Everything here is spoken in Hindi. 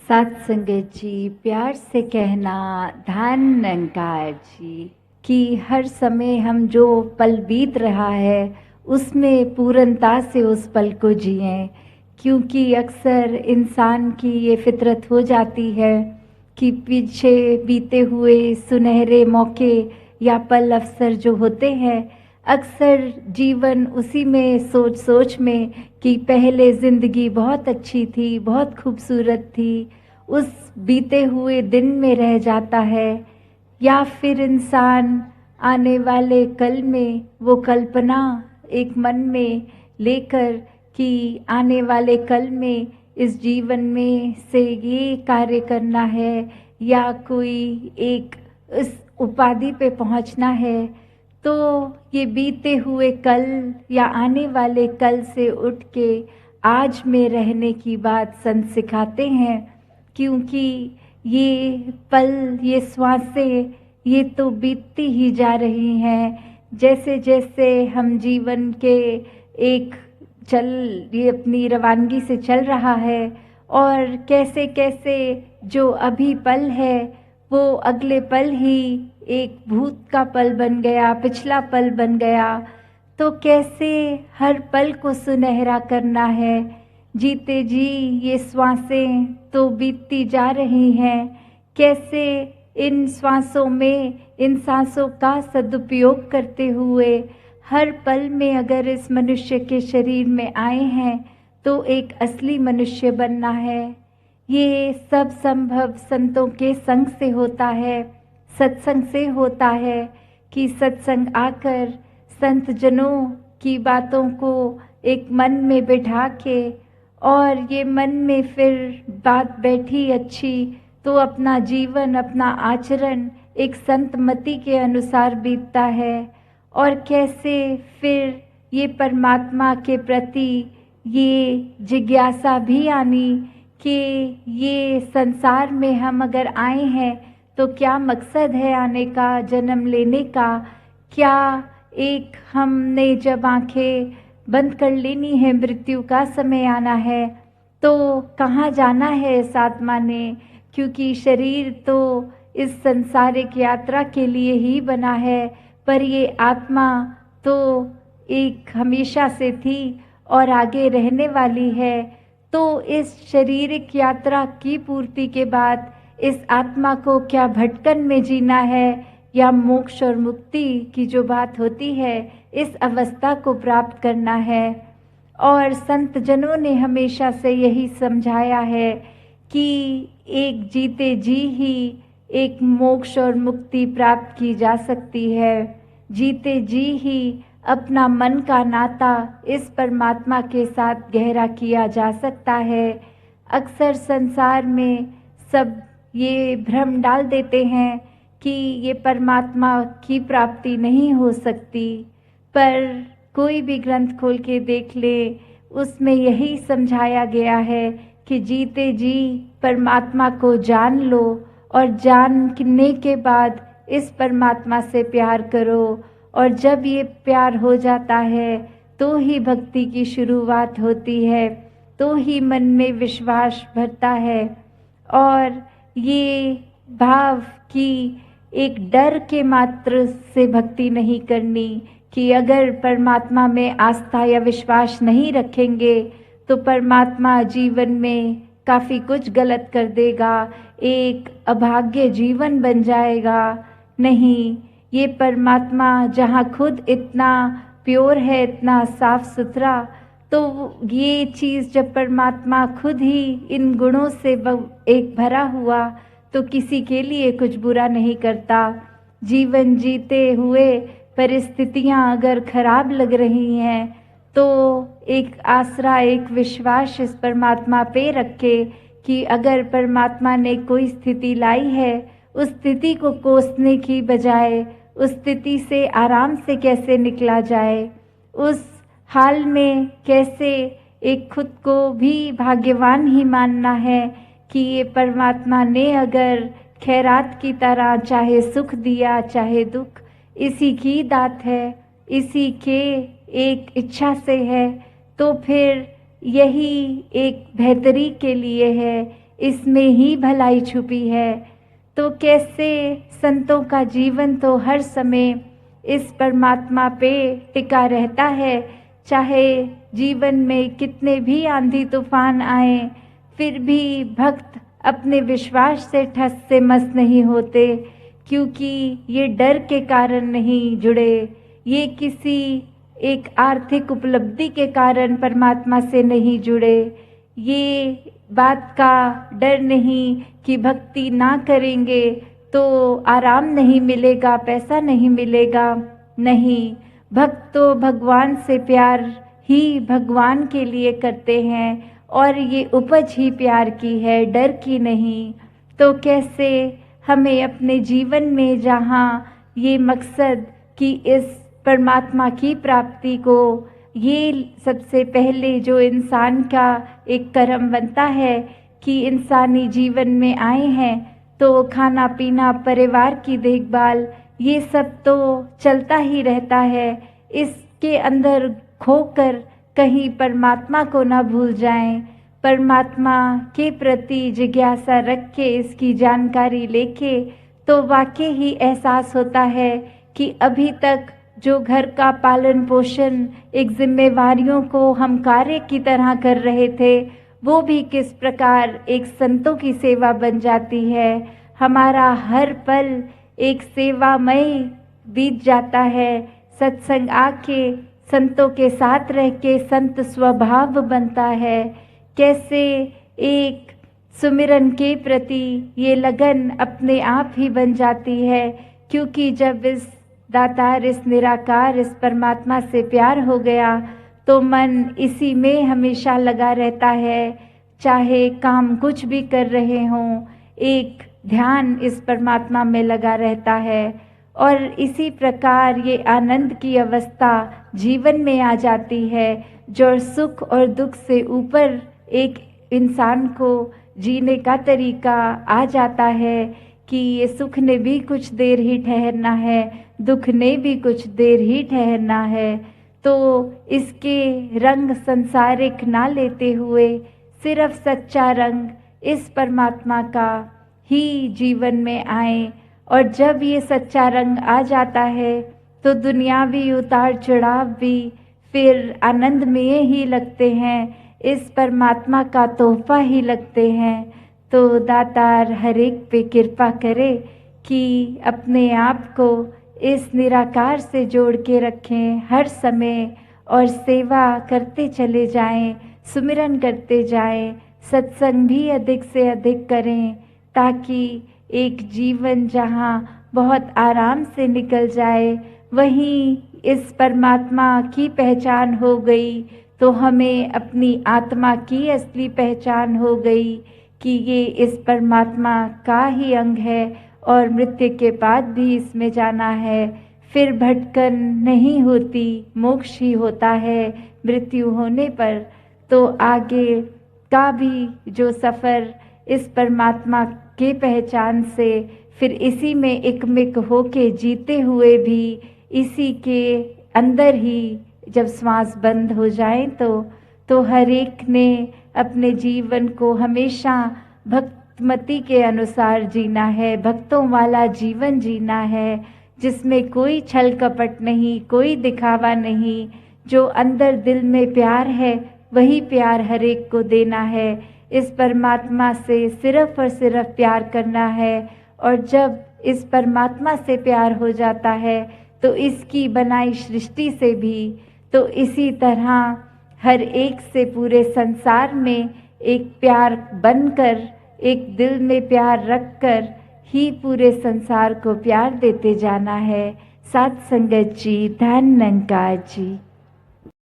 सत्संगत जी, प्यार से कहना धन निरंकार जी कि हर समय हम जो पल बीत रहा है उसमें पूर्णता से उस पल को जिएं, क्योंकि अक्सर इंसान की ये फितरत हो जाती है कि पीछे बीते हुए सुनहरे मौके या पल अवसर जो होते हैं, अक्सर जीवन उसी में सोच सोच में कि पहले ज़िंदगी बहुत अच्छी थी, बहुत खूबसूरत थी, उस बीते हुए दिन में रह जाता है। या फिर इंसान आने वाले कल में वो कल्पना एक मन में लेकर कि आने वाले कल में इस जीवन में से ये कार्य करना है या कोई एक इस उपाधि पे पहुंचना है, तो ये बीते हुए कल या आने वाले कल से उठ के आज में रहने की बात संत सिखाते हैं। क्योंकि ये पल, ये श्वासें, ये तो बीतती ही जा रही हैं। जैसे जैसे हम जीवन के एक ये अपनी रवानगी से चल रहा है और कैसे कैसे जो अभी पल है वो अगले पल ही एक भूत का पल बन गया, पिछला पल बन गया। तो कैसे हर पल को सुनहरा करना है। जीते जी ये श्वासें तो बीतती जा रही हैं, कैसे इन श्वासों में, इन सांसों का सदुपयोग करते हुए हर पल में अगर इस मनुष्य के शरीर में आए हैं तो एक असली मनुष्य बनना है। ये सब संभव संतों के संग से होता है, सत्संग से होता है कि सत्संग आकर संत जनों की बातों को एक मन में बिठा के और ये मन में फिर बात बैठी अच्छी तो अपना जीवन, अपना आचरण एक संतमति के अनुसार बीतता है। और कैसे फिर ये परमात्मा के प्रति ये जिज्ञासा भी आनी कि ये संसार में हम अगर आए हैं तो क्या मकसद है आने का, जन्म लेने का। क्या एक हमने जब आंखें बंद कर लेनी है, मृत्यु का समय आना है, तो कहाँ जाना है इस आत्मा ने। क्योंकि शरीर तो इस संसारिक यात्रा के लिए ही बना है, पर ये आत्मा तो एक हमेशा से थी और आगे रहने वाली है। तो इस शारीरिक यात्रा की पूर्ति के बाद इस आत्मा को क्या भटकन में जीना है या मोक्ष और मुक्ति की जो बात होती है इस अवस्था को प्राप्त करना है। और संत जनों ने हमेशा से यही समझाया है कि एक जीते जी ही एक मोक्ष और मुक्ति प्राप्त की जा सकती है। जीते जी ही अपना मन का नाता इस परमात्मा के साथ गहरा किया जा सकता है। अक्सर संसार में सब ये भ्रम डाल देते हैं कि ये परमात्मा की प्राप्ति नहीं हो सकती, पर कोई भी ग्रंथ खोल के देख ले उसमें यही समझाया गया है कि जीते जी परमात्मा को जान लो और जानने के बाद इस परमात्मा से प्यार करो। और जब ये प्यार हो जाता है तो ही भक्ति की शुरुआत होती है, तो ही मन में विश्वास भरता है। और ये भाव कि एक डर के मात्र से भक्ति नहीं करनी कि अगर परमात्मा में आस्था या विश्वास नहीं रखेंगे तो परमात्मा जीवन में काफ़ी कुछ गलत कर देगा, एक अभाग्य जीवन बन जाएगा। नहीं, ये परमात्मा जहाँ खुद इतना प्योर है, इतना साफ सुथरा, तो ये चीज़ जब परमात्मा खुद ही इन गुणों से एक भरा हुआ तो किसी के लिए कुछ बुरा नहीं करता। जीवन जीते हुए परिस्थितियां अगर खराब लग रही हैं तो एक आसरा, एक विश्वास इस परमात्मा पे रखे कि अगर परमात्मा ने कोई स्थिति लाई है, उस स्थिति को कोसने की बजाय उस स्थिति से आराम से कैसे निकला जाए, उस हाल में कैसे एक खुद को भी भाग्यवान ही मानना है कि ये परमात्मा ने अगर खैरात की तरह चाहे सुख दिया चाहे दुख, इसी की दात है, इसी के एक इच्छा से है, तो फिर यही एक बेहतरी के लिए है, इसमें ही भलाई छुपी है। तो कैसे संतों का जीवन तो हर समय इस परमात्मा पे टिका रहता है, चाहे जीवन में कितने भी आंधी तूफान आए, फिर भी भक्त अपने विश्वास से ठस से मस नहीं होते, क्योंकि ये डर के कारण नहीं जुड़े, ये किसी एक आर्थिक उपलब्धि के कारण परमात्मा से नहीं जुड़े, ये बात का डर नहीं कि भक्ति ना करेंगे तो आराम नहीं मिलेगा, पैसा नहीं मिलेगा। नहीं, भक्त तो भगवान से प्यार ही भगवान के लिए करते हैं, और ये उपज ही प्यार की है, डर की नहीं। तो कैसे हमें अपने जीवन में जहाँ ये मकसद कि इस परमात्मा की प्राप्ति को, ये सबसे पहले जो इंसान का एक कर्म बनता है कि इंसानी जीवन में आए हैं तो खाना पीना, परिवार की देखभाल, ये सब तो चलता ही रहता है। इसके अंदर खोकर कहीं परमात्मा को ना भूल जाएं, परमात्मा के प्रति जिज्ञासा रख के इसकी जानकारी लेके तो वाकई ही एहसास होता है कि अभी तक जो घर का पालन पोषण, एक जिम्मेवारियों को हम कार्य की तरह कर रहे थे, वो भी किस प्रकार एक संतों की सेवा बन जाती है। हमारा हर पल एक सेवामय बीत जाता है। सत्संग आके संतों के साथ रह के संत स्वभाव बनता है। कैसे एक सुमिरन के प्रति ये लगन अपने आप ही बन जाती है, क्योंकि जब इस दातार, इस निराकार, इस परमात्मा से प्यार हो गया तो मन इसी में हमेशा लगा रहता है। चाहे काम कुछ भी कर रहे हों, एक ध्यान इस परमात्मा में लगा रहता है, और इसी प्रकार ये आनंद की अवस्था जीवन में आ जाती है, जो सुख और दुख से ऊपर एक इंसान को जीने का तरीका आ जाता है कि ये सुख ने भी कुछ देर ही ठहरना है, दुख ने भी कुछ देर ही ठहरना है। तो इसके रंग संसारिक ना लेते हुए सिर्फ सच्चा रंग इस परमात्मा का ही जीवन में आए, और जब ये सच्चा रंग आ जाता है तो दुनियावी उतार चढ़ाव भी फिर आनंद में ही लगते हैं, इस परमात्मा का तोहफा ही लगते हैं। तो दातार हर एक पे कृपा करे कि अपने आप को इस निराकार से जोड़ के रखें हर समय, और सेवा करते चले जाएं, सुमिरन करते जाएं, सत्संग भी अधिक से अधिक करें, ताकि एक जीवन जहाँ बहुत आराम से निकल जाए, वहीं इस परमात्मा की पहचान हो गई तो हमें अपनी आत्मा की असली पहचान हो गई कि ये इस परमात्मा का ही अंग है और मृत्यु के बाद भी इसमें जाना है। फिर भटकन नहीं होती, मोक्ष ही होता है मृत्यु होने पर। तो आगे का भी जो सफ़र इस परमात्मा के पहचान से, फिर इसी में एकमिक होके जीते हुए भी इसी के अंदर ही जब श्वास बंद हो जाए तो हर एक ने अपने जीवन को हमेशा भक्तमति के अनुसार जीना है, भक्तों वाला जीवन जीना है, जिसमें कोई छल कपट नहीं, कोई दिखावा नहीं। जो अंदर दिल में प्यार है वही प्यार हर एक को देना है। इस परमात्मा से सिर्फ और सिर्फ प्यार करना है, और जब इस परमात्मा से प्यार हो जाता है तो इसकी बनाई सृष्टि से भी, तो इसी तरह हर एक से पूरे संसार में एक प्यार बनकर, एक दिल में प्यार रखकर ही पूरे संसार को प्यार देते जाना है। साथ संगत जी, धन निरंकार जी।